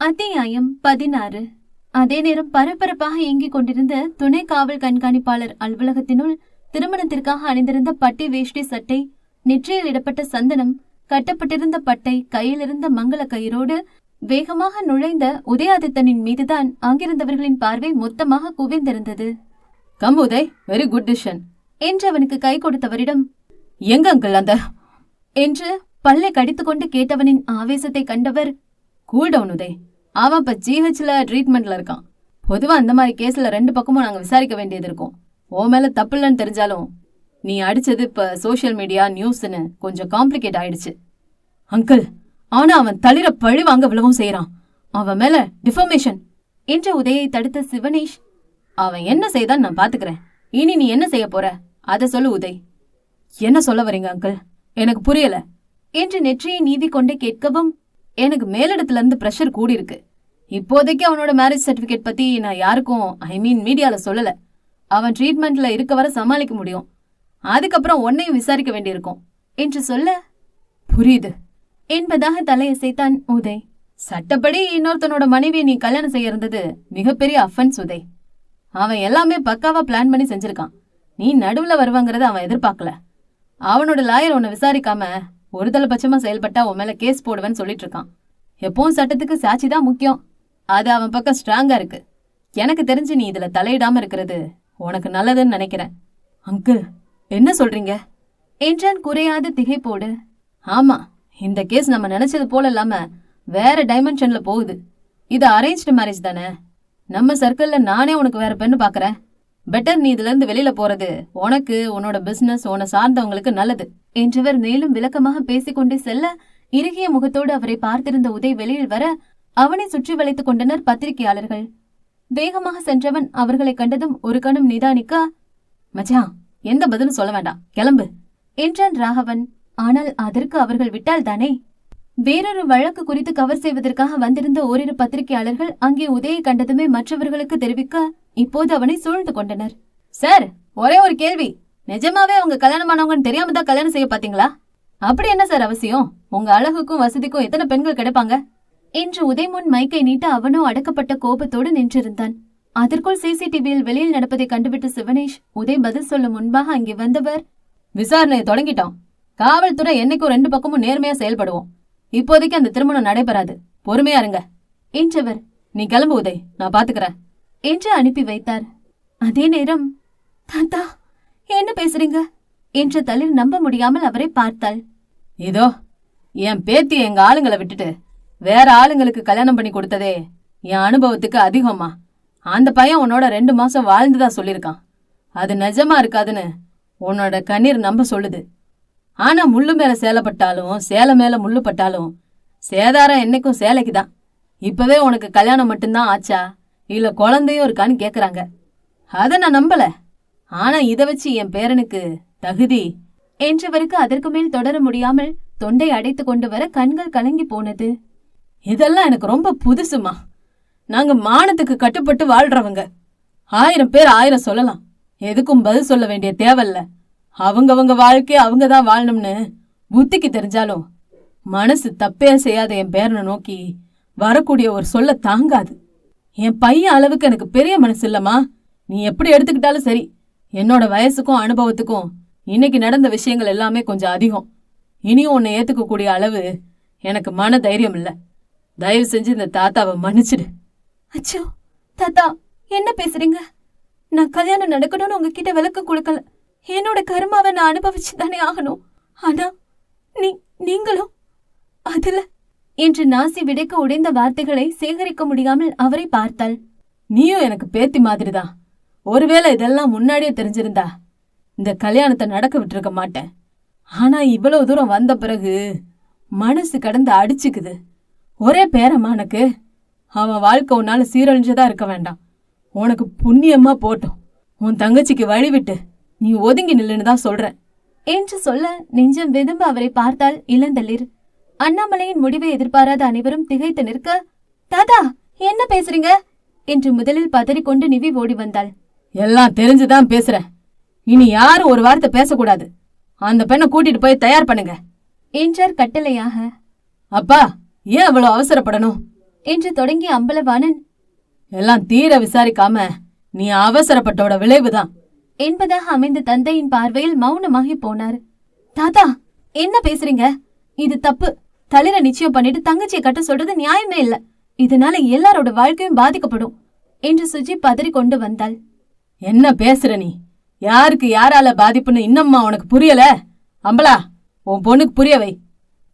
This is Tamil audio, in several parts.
அத்தியாயம் 16. அதே நேரம் பரபரப்பாக இயங்கிக் கொண்டிருந்த துணை காவல் கண்காணிப்பாளர் அலுவலகத்தினுள் திருமணத்திற்காக அணிந்திருந்த பட்டி வேஷ்டி சட்டை, நெற்றியில் இடப்பட்ட சந்தனம், கட்டப்பட்டிருந்த பட்டை, கையிலிருந்த மங்கள கயிறோடு வேகமாக நுழைந்த உதயாதித்தனின் மீதுதான் அங்கிருந்தவர்களின் பார்வை மொத்தமாக குவிந்திருந்தது. Come Uday, very good decision என்று அவனுக்கு கை கொடுத்தவரிடம், எங்க அங்கிள் அந்த என்று பல்லை கடித்துக்கொண்டு கேட்டவனின் ஆவேசத்தை கண்டவர், கூல் டவுன் உதய், அவன் இப்ப ஜிஹெச்ல ட்ரீட்மெண்ட்ல இருக்கான். பொதுவா அந்த மாதிரி கேஸ்ல 2 பக்கமும் நாங்க விசாரிக்க வேண்டியது இருக்கும். ஓ மேல தப்பு இல்லைன்னு தெரிஞ்சாலும் நீ அடிச்சது இப்ப சோசியல் மீடியா நியூஸ்ன்னு கொஞ்சம் காம்ப்ளிகேட் ஆயிடுச்சு. அங்கிள், ஆனா அவன் தளிர பழி வாங்க விழவும் செய்யறான். அவன் மேல டிஃபர்மேஷன் என்ற உதயை தடுத்த சிவனேஷ், அவன் என்ன செய்தான் நான் பாத்துக்கிறேன். இனி நீ என்ன செய்ய போற அத சொல்லு உதய். என்ன சொல்ல வரீங்க அங்கிள், எனக்கு புரியல என்று நெற்றியை நீவி கொண்டே கேட்கவும், எனக்கு மேலிடத்துல இருந்து பிரஷர் கூடி இருக்கு. இப்போதைக்கு அவனோட மேரேஜ் சர்டிபிகேட் பத்தி நான் யாருக்கும் மீடியால சொல்லல. அவன் ட்ரீட்மெண்ட்ல இருக்க வர சமாளிக்க முடியும். அதுக்கப்புறம் உன்னையும் விசாரிக்க வேண்டியிருக்கும் என்று சொல்ல, புரியுது என்பதாக தலையசைத்தான் உதய். சட்டப்படி இன்னொருத்தனோட மனைவியை நீ கல்யாணம் செய்ய இருந்தது மிகப்பெரிய அஃபென்ஸ் உதய். அவன் எல்லாமே பக்காவா பிளான் பண்ணி செஞ்சிருக்கான். நீ நடுவுல வருவாங்கறத அவன் எதிர்பார்க்கல. அவனோட லாயர் உன்னை விசாரிக்காம ஒரு தலைபட்சமா செயல்பட்டா உன் மேல கேஸ் போடுவேன்னு சொல்லிட்டு இருக்கான். எப்பவும் சட்டத்துக்கு சாட்சி தான் முக்கியம். அது அவன் பக்கம் ஸ்ட்ராங்கா இருக்கு. எனக்கு தெரிஞ்சு நீ இதுல தலையிடாம இருக்கிறது உனக்கு நல்லதுன்னு நினைக்கிறேன். அங்கிள், என்ன சொல்றீங்க என்றான் குறையாத திகைப்போடு. ஆமா, இந்த கேஸ் நம்ம நினைச்சது போல இல்லாம வேற டைமென்ஷன்ல போகுது. இது அரேஞ்ச்டு மேரேஜ் தானே. நம்ம சர்க்கிள்ல நானே உனக்கு வேற பெண்ணு பாக்குறேன். பெட்டர் நீ இதுல இருந்து வெளியில போறது உனக்கு, உன்னோட பிசினஸ், உன்னை சார்ந்தவங்களுக்கு நல்லது என்றவர் மேலும் விளக்கமாக பேசிக்கொண்டே செல்ல, இறுகிய முகத்தோடு அவரை பார்த்திருந்த உதய் வெளியில் வர அவனை சுற்றி வளைத்துக் கொண்டனர் பத்திரிகையாளர்கள். வேகமாக சென்றவன் அவர்களை கண்டதும் ஒரு கணம் நிதானிக்க, மச்சான், எந்த பதிலும் சொல்ல வேண்டாம், கிளம்பு என்றான் ராகவன். ஆனால் அதற்கு அவர்கள் விட்டால் தானே. வேறொரு வழக்கு குறித்து கவர் செய்வதற்காக வந்திருந்த ஓரிரு பத்திரிகையாளர்கள் அங்கே உதயை கண்டதுமே மற்றவர்களுக்கு தெரிவிக்க, இப்போது அவனை சூழ்ந்து கொண்டனர். சார், ஒரே ஒரு கேள்வி. நிஜமாவே அவங்க கல்யாணமானவங்கன்னு தெரியாம தான் கல்யாணம் செய்ய பாத்தீங்களா? அப்படி என்ன சார் அவசியம்? உங்க அழகுக்கும் வசதிக்கும் எத்தனை பெண்கள் கிடைப்பாங்க என்று உதய் முன் மைக்கை நீட்ட அவனோ அடக்கப்பட்ட கோபத்தோடு நின்றிருந்தான். அதற்குள் சிசிடிவியில் வெளியில் நடப்பதை கண்டுவிட்ட சிவனேஷ் உதய் பதில் சொல்லும் முன்பாக அங்கே வந்தவர், விசாரணையை தொடங்கிட்டோம். காவல்துறை என்னைக்கும் 2 பக்கமும் நேர்மையா செயல்படுவோம். இப்போதைக்கு அந்த திருமணம் நடைபெறாது, பொறுமையா இருங்க என்றவர். நீ கிளம்பு உதய், நான் பாத்துக்கிறேன் என்று அனுப்பி வைத்தார். அதே நேரம், தாத்தா என்ன பேசுறீங்க என்ற தளிர் நம்ப முடியாமல் அவரை பார்த்தாள். இதோ என் பேத்தி எங்க ஆளுங்களை விட்டுட்டு வேற ஆளுங்களுக்கு கல்யாணம் பண்ணி கொடுத்ததே என் அனுபவத்துக்கு அதிகமா. அந்த பையன் உன்னோட 2 மாசம் வாழ்ந்துதான் சொல்லியிருக்கான். அது நிஜமா இருக்காதுன்னு உன்னோட கண்ணீர் நம்ப சொல்லுது. ஆனா முள்ளு மேல சேலைப்பட்டாலும் சேலை மேல முள்ளு பட்டாலும் சேதாரம் என்னைக்கும் சேலைக்குதான். இப்பவே உனக்கு கல்யாணம் மட்டும்தான் ஆச்சா இல்ல குழந்தையும் இருக்கான்னு கேக்குறாங்க. அத நான் நம்பல. ஆனா இத வச்சு என் பேரனுக்கு தகுதி என்றவருக்கு அதற்கு மேல் தொடர முடியாமல் தொண்டை அடைத்து கொண்டு வர கண்கள் கலங்கி போனது. இதெல்லாம் எனக்கு ரொம்ப புதுசுமா. நாங்க மானத்துக்கு கட்டுப்பட்டு வாழ்றவங்க. 1000 பேர் 1000 சொல்லலாம், எதுக்கும் பதில் சொல்ல வேண்டிய தேவையில்ல. அவங்கவங்க வாழ்க்கைய அவங்கதான் வாழணும்னு புத்திக்கு தெரிஞ்சாலும் மனசு தப்பே செய்யாத என் பேரனை நோக்கி வரக்கூடிய ஒரு சொல்ல தாங்காது. என் பையன் அளவுக்கு எனக்கு பெரிய மனசு இல்லம்மா. நீ எப்படி எடுத்துக்கிட்டாலும் சரி, என்னோட வயசுக்கும் அனுபவத்துக்கும் இன்னைக்கு நடந்த விஷயங்கள் எல்லாமே கொஞ்சம் அதிகம். இனியும் உன்னை ஏத்துக்கக்கூடிய அளவு எனக்கு மன தைரியம் இல்ல. தயவு செஞ்சு இந்த தாத்தாவை மன்னிச்சிடு. அச்சோ தாத்தா, என்ன பேசுறீங்க? நான் கல்யாணம் நடக்கணும்னு உங்ககிட்ட விளக்கம் கொடுக்கல. என்னோட கர்மாவை நான் அனுபவிச்சுதானே ஆகணும். ஆனா நீங்களும் அதுல என்று நாசி விடைக்க உடைந்த வார்த்தைகளை சேகரிக்க முடியாமல் அவரை பார்த்தாள். நீயும் எனக்கு பேத்தி மாதிரிதான். ஒருவேளை இதெல்லாம் முன்னாடியே தெரிஞ்சிருந்தா இந்த கல்யாணத்தை நடக்க விட்டுருக்க மாட்டேன். ஆனா இவ்வளவு தூரம் வந்த பிறகு மனசு கடந்து அடிச்சுக்குது. ஒரே பேரமானுக்கு அவன் வாழ்க்கை உன்னால சீரழிஞ்சதா இருக்க வேண்டாம். உனக்கு புண்ணியமா போட்டோம். உன் தங்கச்சிக்கு வழிவிட்டு நீ ஒதுங்கி நில்லுன்னு தான் சொல்றேன் என்று சொல்ல நெஞ்சம் வெதும்ப அவரை பார்த்தாள் இளந்தளிர். அண்ணாமலையின் முடிவை எதிர்பாராத அனைவரும் திகைத்து நிற்க, தாதா என்ன பேசுறீங்க என்று முதலில் பதறிக்கொண்டு நிவி ஓடி வந்தாள். எல்லாம் தெரிஞ்சுதான் பேசுறேன். இனி யாரும் ஒரு வார்த்தை பேசக்கூடாது. அந்த பெண்ணை கூட்டிட்டு போய் தயார் பண்ணுங்க என்றார் கட்டளையாக. அப்பா, ஏன் அவ்வளவு அவசரப்படணும்? என்று தொடங்கிய அம்பலவாணன் எல்லாம் தீர விசாரிக்காம நீ அவசரப்பட்டோட விளைவுதான் என்பதாக அமைந்த தந்தையின் பார்வையில் மௌனமாகி போனார். தாத்தா, என்ன பேசுறீங்க? இது தப்பு. தளிர நிச்சயம் பண்ணிட்டு தங்கச்சியை கட்ட சொல்றது நியாயமே இல்ல. இதனால எல்லாரோட வாழ்க்கையும் பாதிக்கப்படும் என்று சுஜி பதறி கொண்டு வந்தாள். என்ன பேசுற நீ? யாருக்கு யாரால பாதிப்புன்னு இன்னம்மா உனக்கு புரியல? அம்பலா, உன் பொண்ணுக்கு புரியவை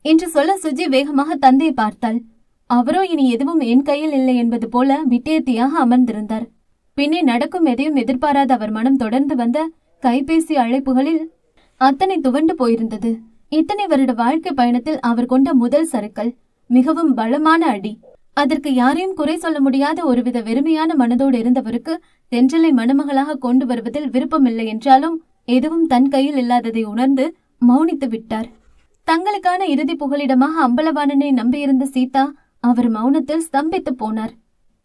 என்று சொல்ல சுஜி வேகமாக தந்தையை பார்த்தாள். அவரோ இனி எதுவும் என் கையில் இல்லை என்பது போல விட்டேத்தியாக அமர்ந்திருந்தார். பின்னே நடக்கும் எதையும் எதிர்பாராத அவர் மனம் தொடர்ந்து வந்த கைபேசி அழைப்புகளில் அத்தனை துவண்டு போயிருந்தது. இத்தனை வருட வாழ்க்கை பயணத்தில் அவர் கொண்ட முதல் சறுக்கல், மிகவும் பலமான அடி. அதற்கு யாரையும் குறை சொல்ல முடியாத ஒருவித வெறுமையான மனதோடு இருந்தவருக்கு தென்றலை மணமகளாக கொண்டு வருவதில் விருப்பமில்லை என்றாலும் எதுவும் தன் கையில் இல்லாததை உணர்ந்து மௌனித்து விட்டார். தங்களுக்கான இறுதி புகலிடமாக அம்பலவாணனை நம்பியிருந்த சீதா அவர் மௌனத்தில் ஸ்தம்பித்து போனார்.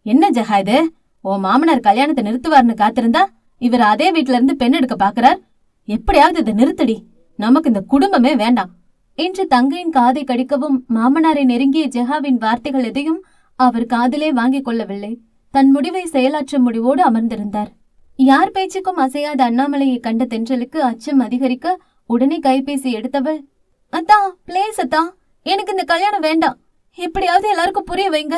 என்ன ஜஹா இது? உன் மாமனார் கல்யாணத்தை நிறுத்துவார்னு காத்திருந்தா இவர் அதே வீட்டுல இருந்து பெண் எடுக்க பாக்குறார். எப்படியாவது இதை நிறுத்தடி, நமக்கு இந்த குடும்பமே வேண்டாம் என்று தங்கையின் காதை கடிக்கவும் மாமனாரை நெருங்கிய ஜெஹாவின் வார்த்தைகள் எதையும் அவர் காதிலே வாங்கிக் கொள்ளவில்லை. தன் முடிவை செயலாற்ற முடிவோடு அமர்ந்திருந்தார். யார் பேச்சுக்கும் அசையாத அண்ணாமலையை கண்ட தென்றலுக்கு அச்சம் அதிகரிக்க உடனே கைபேசி எடுத்தவள், அத்தா பிளேஸ் அத்தா, எனக்கு இந்த கல்யாணம் வேண்டாம், எப்படியாவது எல்லாருக்கும் புரிய வைங்க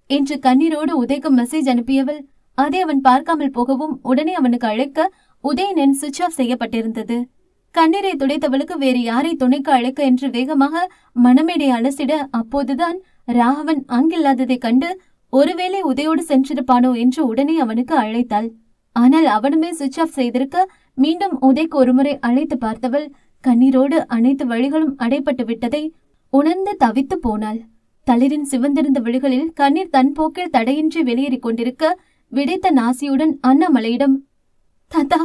என்று கண்ணீரோடு உதய்க்கு மெசேஜ் அனுப்பியவள். அதை அவன் பார்க்காமல் போகவும் உடனே அவனுக்கு அழைக்க உதயன் எண் சுவிட்ச் ஆஃப் செய்யப்பட்டிருந்தது. கண்ணீரை துடைத்தவளுக்கு வேறு யாரை துணைக்கு அழைக்க என்று வேகமாக மணமேடை அலசிட அப்போதுதான் ராகவன் அங்கில்லாததை கண்டு ஒருவேளை உதயோடு சென்றிருப்பானோ என்று உடனே அவனுக்கு அழைத்தாள். ஆனால் அவனுமே சுவிட்ச் ஆஃப் செய்திருக்க மீண்டும் உதய்க்கு ஒருமுறை அழைத்து பார்த்தவள் கண்ணீரோடு அனைத்து வழிகளும் அடைப்பட்டு விட்டதை உணர்ந்து தவித்து போனாள். தளிரின் சிவந்திருந்த விழிகளில் கண்ணீர் தன் போக்கில் தடையின்றி வெளியேறிக் கொண்டிருக்க விடைத்த நாசியுடன் அண்ணாமலையிடம், தாத்தா,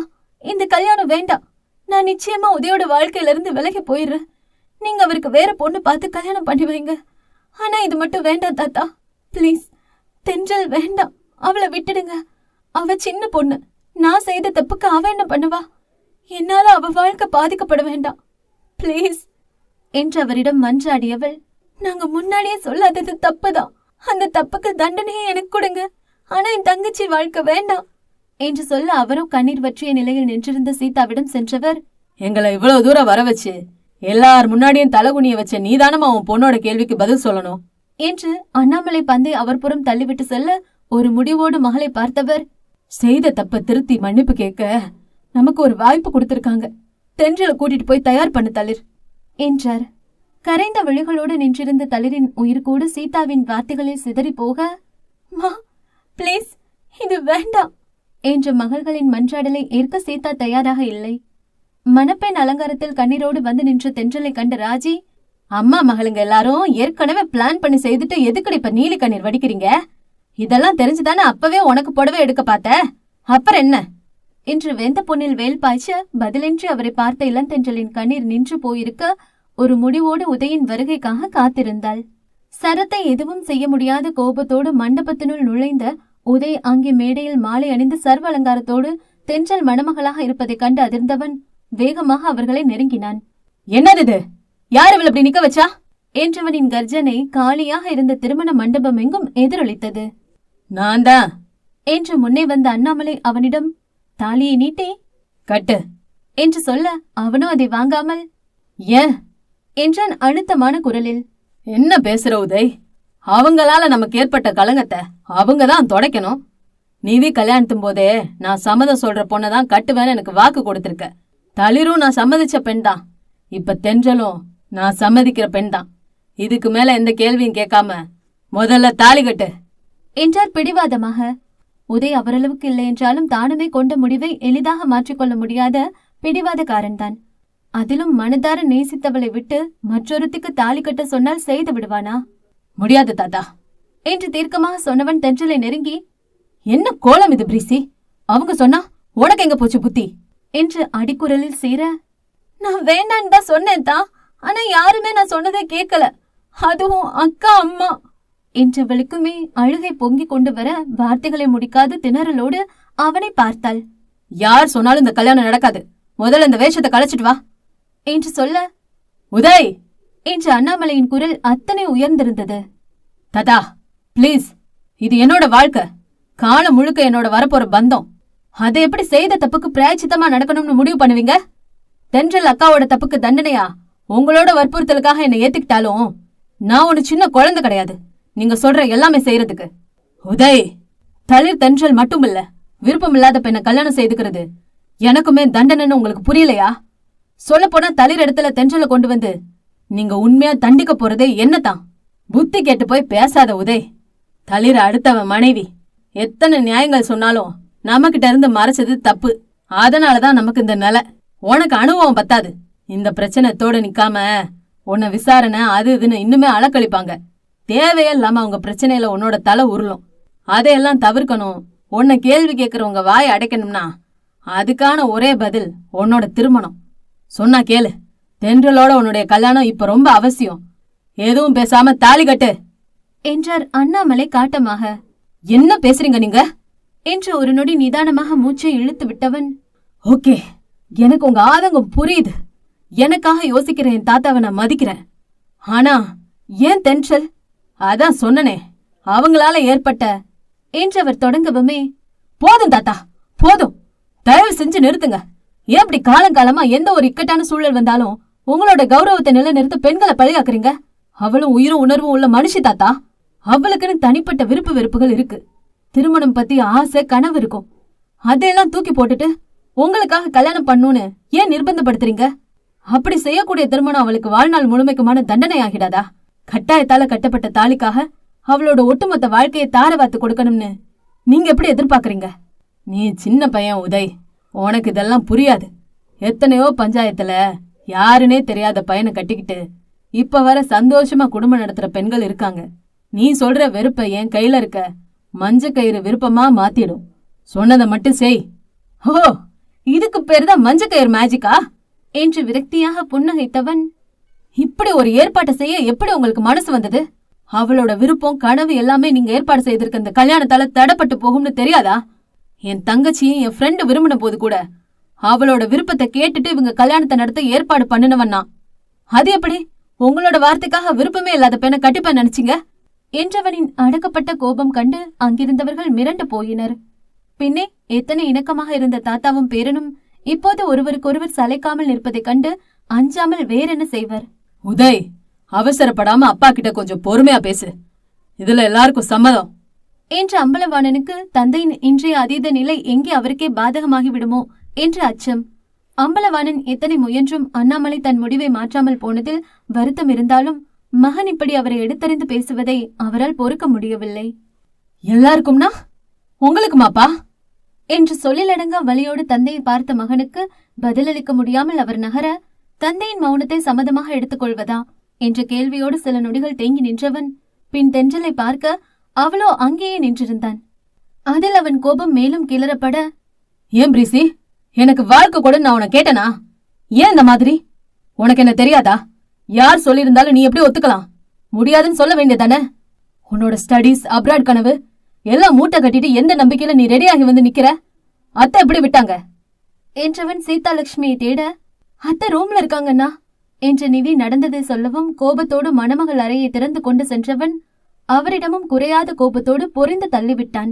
இந்த கல்யாணம் வேண்டாம். நான் நிச்சயமா உதயோட வாழ்க்கையில இருந்து விலகி போயிடுறேன். நீங்க அவருக்கு வேற பொண்ணு பார்த்து கல்யாணம் பண்ணி வைங்க. ஆனா இது மட்டும் வேண்டாம் தாத்தா, பிளீஸ். தென்றல் வேண்டாம், அவளை விட்டுடுங்க. அவ சின்ன பொண்ணு. நான் செய்த தப்புக்கு அவ என்ன பண்ணுவா? என்னால அவ வாழ்க்கை பாதிக்கப்பட வேண்டாம், பிளீஸ் என்று அவரிடம் மன்றாடியவள், நாங்க முன்னாடியே சொல்லாதது தப்புதான். அந்த தப்புக்கு தண்டனையே எனக்கு கொடுங்க. ஆனா என் தங்கச்சி வாழ்க்கை வேண்டாம் என்று சொல்ல அவரும் கண்ணீர் வற்றிய நிலையில் நின்றிருந்த சீதாவிடம் சென்றவர், எங்களை இவ்வளவு தூரம் வர வச்சு எல்லார் முன்னாடியும் தலகுனிய வச்ச நீதானமா உன் பொண்ணோட கேள்விக்கு பதில் சொல்லணும் என்று அண்ணாமலை பந்தை அவர் புறம் தள்ளிவிட்டு செல்ல ஒரு முடிவோடு மகளை பார்த்தவர், செய்த தப்ப திருத்தி மன்னிப்பு கேட்க நமக்கு ஒரு வாய்ப்பு கொடுத்திருக்காங்க. தென்றலை கூட்டிட்டு போய் தயார் பண்ணு தளிர் என்றார். கரைந்த விழிகளோடு நின்றிருந்த தளிரின் உயிர்கூடு சீதாவின் வார்த்தைகளில் சிதறி போக, மா பிளீஸ், இது வேண்டாம் என்ற மகள்களின் மன்றாடலை ஏற்க சீதா தயாராக இல்லை. மணப்பெண் அலங்காரத்தில் கண்ணீரோடு வந்து நின்ற தென்றலை கண்ட ராஜி, அம்மா மகளுங்க எல்லாரும் ஏற்கனவே பிளான் பண்ணி செய்துட்டு எதுக்கடி இப்ப நீலி கண்ணீர் வடிக்கிறீங்க? இதெல்லாம் தெரிஞ்சுதானே அப்பவே உனக்கு புடவை எடுக்க பார்த்த, அப்புறம் என்ன என்று வெந்த பொன்னில் வேல் பாய்ச்ச பதிலின்றி அவரை பார்த்த இளந்தென்றலின் கண்ணீர் நின்று போயிருக்க ஒரு முடிவோடு உதயின் வருகைக்காக காத்திருந்தாள். சரத்தை எதுவும் செய்ய முடியாத கோபத்தோடு மண்டபத்தினுள் நுழைந்த உதய் அங்கே மேடையில் மாலை அணிந்து சர்வ அலங்காரத்தோடு தென்றல் மணமகளாக இருப்பதைக் கண்டு அதிர்ந்தவன் வேகமாக அவர்களை நெருங்கினான். என்னது? யார் இவள் இப்படி நிக்க வச்சா என்றவனின் கர்ஜனை காலியாக இருந்த திருமண மண்டபம் எங்கும் எதிரொலித்தது. நான் தான் என்று முன்னே வந்த அண்ணாமலை அவனிடம், தாலியை நீட்டி கட்டு என்று சொல்ல அவனோ அதை வாங்காமல், ஏன் என்றான் அழுத்தமான குரலில். என்ன பேசுற உதய்? அவங்களால நமக்கு ஏற்பட்ட கலங்கத்தை அவங்கதான் தொடைக்கணும். நீவி கல்யாணத்தும் போதே நான் சம்மதம் சொல்ற பொண்ணதான் கட்டுவேன்னு எனக்கு வாக்கு கொடுத்திருக்க. தளிரும் நான் சம்மதிச்ச பெண் தான். இப்ப தென்றலும் நான் சம்மதிக்கிற பெண் தான். இதுக்கு மேல எந்த கேள்வியும் கேட்காம முதல்ல தாலி கட்டு என்றார் பிடிவாதமாக. உதய் அவரளவுக்கு இல்லை என்றாலும் தானுமே கொண்ட முடிவை எளிதாக மாற்றிக்கொள்ள முடியாத பிடிவாதக்காரன்தான். அதிலும் மனதார நேசித்தவளை விட்டு மற்றொருத்திக்கு தாலி கட்ட சொன்னால் செய்து விடுவானா? முடியாது தாத்தா என்று தீர்க்கமாக சொன்னவன் தென்றலை நெருங்கி, என்ன கோலம் இது பிரீசி? அவங்க சொன்னா உனக்கு எங்க போச்சு புத்தி என்று அடிக்குரலில் சீர, நான் வேண்டான்னு தான் சொன்னேன் தான், ஆனா யாருமே நான் சொன்னதை கேட்கல, அதுவும் அக்கா அம்மா என்றவளுக்குமே அழுகை பொங்கிக் கொண்டு வர வார்த்தைகளை முடிக்காது திணறலோடு அவனை பார்த்தாள். யார் சொன்னாலும் இந்த கல்யாணம் நடக்காது, முதல்ல இந்த வேஷத்தை களைச்சிட்டு வா என்று சொல்ல, உதய் என்று அண்ணாமலையின் குரல் அத்தனை உயர்ந்திருந்தது. தாத்தா ப்ளீஸ், இது என்னோட வாழ்க்கை, காலம் முழுக்க என்னோட வரப்போற பந்தம். அதை எப்படி செய்த தப்புக்கு பிராயச்சித்தமா நடக்கணும்னு முடிவு பண்ணுவீங்க? தென்றல் அக்காவோட தப்புக்கு தண்டனையா உங்களோட வற்புறுத்தலுக்காக என்னை ஏத்துக்கிட்டாலும் நான் ஒன்னு சின்ன குழந்தை கிடையாது நீங்க சொல்ற எல்லாமே செய்யறதுக்கு. உதய், தளிர் தென்றல் மட்டும் இல்ல, விருப்பம் இல்லாத பெண்ணை கல்யாணம் செய்துக்கிறது எனக்குமே தண்டனைன்னு உங்களுக்கு புரியலையா? சொல்ல போனா தளிர் இடத்துல தென்றலை கொண்டு வந்து நீங்க உண்மையா தண்டிக்க போறதே என்னதான்? புத்தி கேட்டு போய் பேசாத உதய். தளிர் அடுத்தவன் மனைவி. எத்தனை நியாயங்கள் சொன்னாலும் நம்மகிட்ட இருந்து மறைச்சது தப்பு. அதனாலதான் நமக்கு இந்த நிலை. உனக்கு அனுபவம் பத்தாது. இந்த பிரச்சனைத்தோட நிக்காம உன்னை விசாரணை அது இதுன்னு இன்னுமே அலக்கழிப்பாங்க. தேவையே இல்லாம அவங்க பிரச்சனையில உன்னோட தலை உருளும். அதையெல்லாம் தவிர்க்கணும். உன்னை கேள்வி கேட்கறவங்க வாயை அடைக்கணும்னா அதுக்கான ஒரே பதில் உன்னோட திருமணம். சொன்னா கேளு, தென்றலோட உன்னுடைய கல்யாணம் இப்ப ரொம்ப அவசியம். எதுவும் பேசாம தாலி கட்டு என்றார் அண்ணாமலை காட்டமாக. என்ன பேசுறீங்க நீங்க என்று ஒரு நொடி நிதானமாக மூச்சை இழுத்து விட்டவன், ஓகே, எனக்கு உங்க ஆதங்கம் புரியுது. எனக்காக யோசிக்கிற என் தாத்தாவை நான் மதிக்கிறேன். ஆனா ஏன் தென்றல்? அதான் சொன்னனே, அவங்களால ஏற்பட்ட என்றவர் தொடங்கவுமே, போதும் தாத்தா, போதும், தயவு செஞ்சு நிறுத்துங்க. ஏன் இப்படி காலங்காலமா எந்த ஒரு இக்கட்டான சூழல் வந்தாலும் உங்களோட கௌரவத்தை நிலைநிறுத்த பெண்களை பழியாக்குறீங்க? அவளும் உயிரும் உணர்வும் உள்ள மனுஷி தாத்தா. அவளுக்குன்னு தனிப்பட்ட விருப்பு வெறுப்புகள் இருக்கு. திருமணம் பத்தி ஆசை கனவு இருக்கும். அதையெல்லாம் தூக்கி போட்டுட்டு உங்களுக்காக கல்யாணம் பண்ணுன்னு ஏன் நிர்பந்தப்படுத்துறீங்க? அப்படி செய்யக்கூடிய திருமணம் அவளுக்கு வாழ்நாள் முழுமைக்குமான தண்டனை ஆகிடாதா? கட்டாயத்தால கட்டப்பட்ட தாலிக்காக அவளோட ஒட்டுமொத்த வாழ்க்கையை தாரவாத்து கொடுக்கணும்னு நீங்க எப்படி எதிர்பார்க்கறீங்க? நீ சின்ன பையன் உதய், உனக்கு இதெல்லாம் புரியாது. எத்தனையோ பஞ்சாயத்துல யாருன்னே தெரியாத பையனை கட்டிக்கிட்டு இப்ப வர சந்தோஷமா குடும்பம் நடத்துற பெண்கள் இருக்காங்க. நீ சொல்ற வெறுப்பை என் கையில இருக்க மஞ்ச கயிறு விருப்பமா மாத்திடும். சொன்னதை மட்டும் செய். ஓ, இதுக்கு பேருதான் மஞ்ச கயிறு மேஜிக்கா என்று விரக்தியாக புன்னகைத்தவன், இப்படி ஒரு ஏற்பாட்டை செய்ய எப்படி உங்களுக்கு மனசு வந்தது? அவளோட விருப்பம் கனவு எல்லாமே நீங்க ஏற்பாடு செய்திருக்க இந்த கல்யாணத்தால தடைப்பட்டு போகும்னு தெரியாதா? என் தங்கச்சியும் என் ஃப்ரெண்டு விரும்பின போது கூட அவளோட விருப்பத்தை கேட்டுட்டு இவங்க கல்யாணத்தை நடத்த ஏற்பாடு பண்ணினவன்னா, அது எப்படி உங்களோட வார்த்தைக்காக விருப்பமே இல்லாத பெண்ணை கட்டிப்ப நினைச்சீங்க? என்றவனின் அடக்கப்பட்ட கோபம் கண்டு அங்கிருந்தவர்கள் மிரண்டு போயினர். பின்னே எத்தனை இணக்கமாக இருந்த தாத்தாவும் பேரனும் இப்போது ஒருவருக்கொருவர் சளைக்காமல் நிற்பதைக் கண்டு அஞ்சாமல் வேறென்ன செய்வர்? உதய், அவசரப்படாம அப்பா கிட்ட கொஞ்சம் பொறுமையா பேசு. இதுல எல்லாருக்கும் சம்மதம் என்ற அம்பலவாணனுக்கு தந்தையின் இன்றைய அதீத நிலை எங்கே அவருக்கே பாதகமாகி விடுமோ என்ற அச்சம். அம்பலவாணன் எத்தனை முயன்றும் அண்ணாமலை தன் முடிவை மாற்றாமல் போனதில் வருத்தம் இருந்தாலும் மகன் இப்படி அவரை எடுத்தறிந்து பேசுவதை அவரால் பொறுக்க முடியவில்லை. எல்லாருக்கும்னா உங்களுக்குமாப்பா என்று சொல்லிலடங்கா வலியோடு தந்தையை பார்த்த மகனுக்கு பதிலளிக்க முடியாமல் அவர் நகர, தந்தையின் மௌனத்தை சம்மதமாக எடுத்துக்கொள்வதா என்ற கேள்வியோடு சில நொடிகள் தேங்கி நின்றவன் பின் தென்றலை பார்க்க அவளோ அங்கேயே நின்றிருந்தான். அதில் அவன் கோபம் மேலும் கிளறப்பட, ஏன் பிரீசி, எனக்கு வாழ்க்கை கூட நான் உன கேட்டனா? ஏன் இந்த மாதிரி? உனக்கு என்ன தெரியாதா? யார் சொல்லியிருந்தாலும் நீ எப்படி ஒத்துக்கலாம்? முடியாதுன்னு சொல்ல வேண்டியதானே? உன்னோட ஸ்டடீஸ், அப்ராட் கனவு எல்லாம் மூட்டை கட்டிட்டு எந்த நம்பிக்கையில நீ ரெடியாகி வந்து நிக்கிற? அத்தை எப்படி விட்டாங்க என்றவன் சீதாலட்சுமியை தேட, அத்தை ரூம்ல இருக்காங்கண்ணா என்ற நிவி நடந்ததை சொல்லவும் கோபத்தோடு மணமகள் அறையை திறந்து கொண்டு சென்றவன் அவரிடமும் குறையாத கோபத்தோடு பொறிந்து தள்ளிவிட்டான்.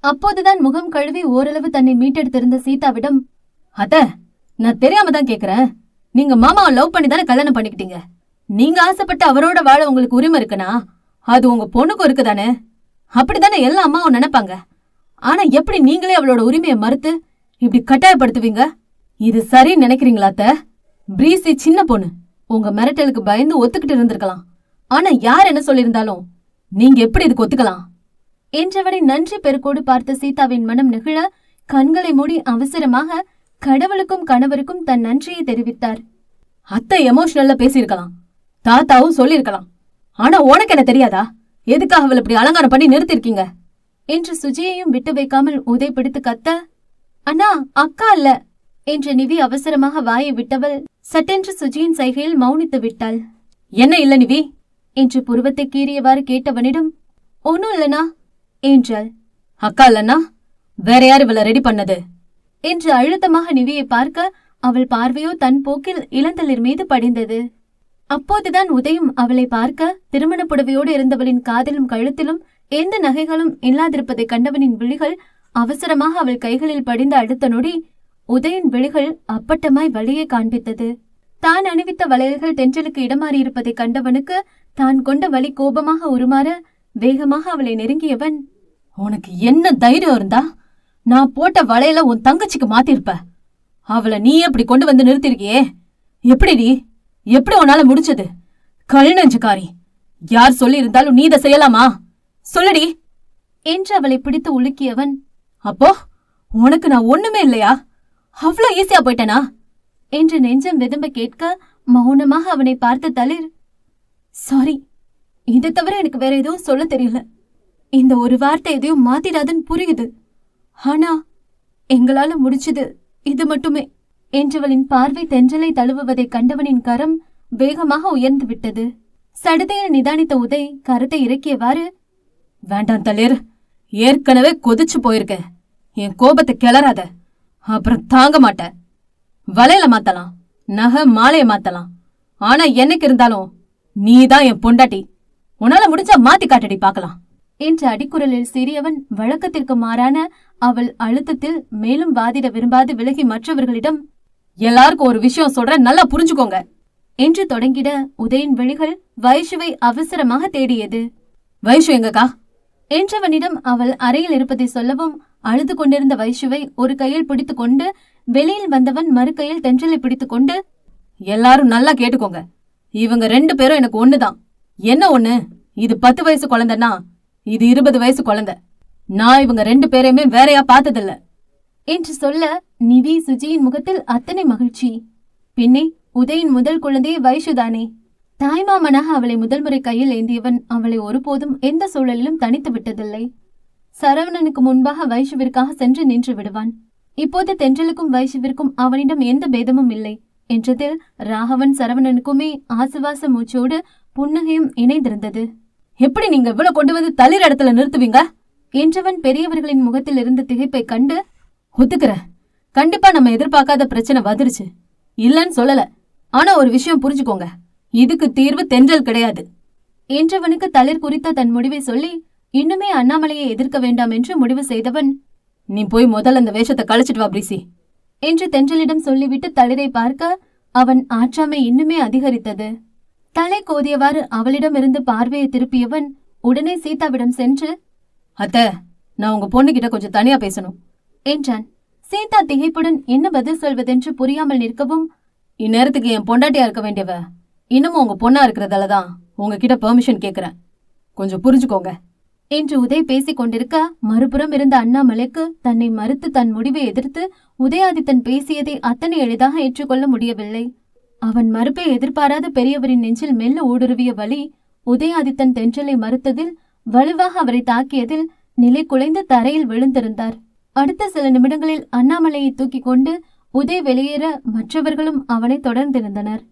அப்போதுதான் முகம் கழுவி ஓரளவு தன்னை மீட்டெடுத்திருந்த சீதாவிடம், அத்த, நான் தெரியாம தான் கேக்குறேன். நீங்க மாமாவை லவ் பண்ணி தானே கல்யாணம் பண்ணிக்கிட்டீங்க. நீங்க ஆசைப்பட்டு அவரோட வாழ உங்களுக்கு உரிமை இருக்குன்னா அது உங்க பொண்ணுக்கும் இருக்குதானே? அப்படித்தானே எல்லா அம்மாவும் நினைப்பாங்க. ஆனா எப்படி நீங்களே அவளோட உரிமையை மறுத்து இப்படி கட்டாயப்படுத்துவீங்க? இது சரின்னு நினைக்கிறீங்களா அத்த? பிரீசி சின்ன பொண்ணு, உங்க மிரட்டலுக்கு பயந்து ஒத்துக்கிட்டு இருந்திருக்கலாம். ஆனா யார் என்ன சொல்லியிருந்தாலும் நீங்க எப்படி இதுக்கு ஒத்துக்கலாம்? என்றவனை நன்றி பெருக்கோடு பார்த்த சீதாவின் மனம் நெகிழ கண்களை மூடி அவசரமாக கடவுளுக்கும் கணவருக்கும் தன் நன்றியை தெரிவித்தார். அத்தை எமோஷனல்ல பேசியிருக்கலாம், தாத்தாவும் சொல்லியிருக்கலாம். ஆனா உனக்கு என்ன தெரியாதா? எதுக்காக அவள் இப்படி அலங்காரம் பண்ணி நிறுத்திருக்கீங்க என்று சுஜியையும் விட்டு வைக்காமல் உதை பிடித்து கத்த, அண்ணா அக்கா அல்ல என்ற நிவி அவசரமாக வாயை விட்டவள் சட்டென்று சுஜியின் சைகையில் மௌனித்து விட்டாள். என்ன இல்ல நிவி என்று புருவத்தை கீறியவாறு கேட்டவனிடம், ஒன்னும் இல்லனா என்றாள். அக்கா இல்லன்னா வேற யார் இவளை ரெடி பண்ணது என்று அழுத்தமாக நிவியை பார்க்க அவள் பார்வையோ தன் போக்கில் இளந்தளிர் மீது படிந்தது. அப்போதுதான் உதயும் அவளை பார்க்க திருமண புடவையோடு இருந்தவளின் காதிலும் கழுத்திலும் எந்த நகைகளும் இல்லாதிருப்பதை கண்டவனின் விழிகள் அவசரமாக அவள் கைகளில் படிந்த அடுத்த நொடி உதயன் விழிகள் அப்பட்டமாய் வழியை காண்பித்தது. தான் அணிவித்த வளையல்கள் தென்றலுக்கு இடமாறியிருப்பதை கண்டவனுக்கு தான் கொண்ட வலி கோபமாக உருமாற வேகமாக அவளை நெருங்கியவன், உனக்கு என்ன தைரியம் இருந்தா நான் போட்ட வளையல உன் தங்கச்சிக்கு மாத்திருப்ப. அவளை நீ எப்படி கொண்டு வந்து நிறுத்திருக்கியே? எப்படிடி? எப்படி உன்னால முடிச்சது? கல் நெஞ்சுக்காரி, யார் சொல்லி இருந்தாலும் நீ இதை செய்யலாமா? சொல்லடி என்று அவளை பிடித்து உலுக்கியவன், அப்போ உனக்கு நான் ஒண்ணுமே இல்லையா? அவ்வளோ ஈஸியா போயிட்டனா என்று நெஞ்சம் விதம்ப கேட்க மௌனமாக அவனை பார்த்த தளிர், சாரி, இதை தவிர எனக்கு வேற எதுவும் சொல்ல தெரியல. இந்த ஒரு வார்த்தை எதையும் மாத்திடாதுன்னு புரியுது. ஆனா எங்களால முடிச்சது இது மட்டுமே என்றவளின் பார்வை தென்றலை தழுவுவதை கண்டவனின் கரம் வேகமாக உயர்ந்து விட்டது. சடுதையில் நிதானித்த உதய் கரத்தை இறக்கியவாறு, வேண்டாம் தளிர், ஏற்கனவே கொதிச்சு போயிருக்க. என் கோபத்தை கிளறாத, அப்புறம் தாங்க மாட்ட. வலையில மாத்தலாம், நகை மாலைய மாத்தலாம், ஆனா என்னைக்கு இருந்தாலும் நீதான் என் பொண்டாட்டி. உன்னால முடிஞ்சா மாத்தி காட்டடி பாக்கலாம் என்று அடிக்குரலில் சிறியவன் வழக்கத்திற்கு மாறான அவள் அழுத்தத்தில் மேலும் வாதிட விரும்பாது விலகி மற்றவர்களிடம், எல்லாருக்கும் ஒரு விஷயம் சொல்றேன், நல்லா புரிஞ்சுக்கோங்க என்று தொடங்கிட உதயின் விழிகள் வைஷுவை அவசரமாக தேடியது. வைஷு எங்கக்கா என்றவனிடம் அவள் அறையில் இருப்பதை சொல்லவும் அழுது கொண்டிருந்த வைஷுவை ஒரு கையில் பிடித்துக் கொண்டு வெளியில் வந்தவன் மறு கையில் தென்றலை பிடித்துக் கொண்டு, எல்லாரும் நல்லா கேட்டுக்கோங்க, இவங்க 2 பேரும் எனக்கு ஒண்ணுதான். என்ன ஒண்ணு? இது 10 வயசு குழந்தைன்னா இது 20 வயசு குழந்தை. நான் இவங்க 2 பேரையுமே வேறையா பார்த்ததில்ல என்று சொல்ல நிவி சுஜியின் முகத்தில் அத்தனை மகிழ்ச்சி. பின்னே உதயின் முதல் குழந்தையே வைஷுதானே. தாய்மாமனாக அவளை முதல் முறை கையில் ஏந்தியவன் அவளை ஒருபோதும் எந்த சூழலிலும் தனித்து விட்டதில்லை. சரவணனுக்கு முன்பாக வைஷுவிற்காக சென்று நின்று விடுவான். இப்போது தென்றலுக்கும் வைஷுவிற்கும் அவனிடம் எந்த பேதமும் இல்லை என்றதில் ராகவன் சரவணனுக்குமே ஆசுவாச மூச்சோடு புன்னகையும் இணைந்திருந்தது. எப்படி நீங்க இவ்வளவு கொண்டு வந்து தளிர் இடத்துல நிறுத்துவீங்க என்றவன் பெரியவர்களின் முகத்தில் இருந்த திகைப்பை கண்டு, ஒத்துக்கிற, கண்டிப்பா நம்ம எதிர்பார்க்காத பிரச்சனை வந்துருச்சு, இல்லன்னு சொல்லல. ஆனா ஒரு விஷயம் புரிஞ்சுக்கோங்க, இதுக்கு தீர்வு தென்றல் கிடையாது என்றவனுக்கு தளிர் குறித்த தன் முடிவை சொல்லி இன்னுமே அண்ணாமலையை எதிர்க்க வேண்டாம் என்று முடிவு செய்தவன், நீ போய் முதல்ல அந்த வேஷத்தை கழிச்சிட்டு வா பிரிசி என்று தென்றலிடம் சொல்லிவிட்டு தளிரை பார்க்க அவன் ஆற்றாமை இன்னுமே அதிகரித்தது. தலை கோதியவாறு அவளிடமிருந்து பார்வையை திருப்பியவன் உடனே சீதாவிடம் சென்று, அத்த, நான் உங்க பொண்ணுகிட்ட கொஞ்சம் தனியா பேசணும் என்றான். சீதா திகைப்புடன் என்ன பதில் சொல்வதென்று புரியாமல் நிற்கவும், இந்நேரத்துக்கு என் பொண்டாட்டியா இருக்க வேண்டியவ இன்னமும் உங்க பொண்ணா இருக்கிறதாலதான் உங்ககிட்ட பெர்மிஷன் கேக்குறேன், கொஞ்சம் புரிஞ்சுக்கோங்க என்று உதய் பேசிக் கொண்டிருக்க மறுபுறம் இருந்த அண்ணாமலைக்கு தன்னை மறுத்து தன் முடிவை எதிர்த்து உதயாதித்தன் பேசியதை அத்தனை எளிதாக ஏற்றுக்கொள்ள முடியவில்லை. அவன் மறுப்பை எதிர்பாராத பெரியவரின் நெஞ்சில் மெல்ல ஊடுருவிய வலி உதயாதித்தன் தென்றலை மறுத்ததில் வலுவாக அவரை தாக்கியதில் நிலை குலைந்து தரையில் விழுந்திருந்தார். அடுத்த சில நிமிடங்களில் அண்ணாமலையை தூக்கி கொண்டு உதய் வெளியேற மற்றவர்களும் அவனை தொடர்ந்திருந்தனர்.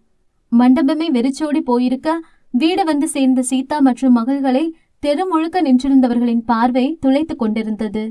மண்டபமே வெறிச்சோடி போயிருக்க வீடு வந்து சேர்ந்த சீதா மற்றும் மகள்களை தெரு முழுக்க நின்றிருந்தவர்களின் பார்வை துளைத்துக் கொண்டிருந்தது.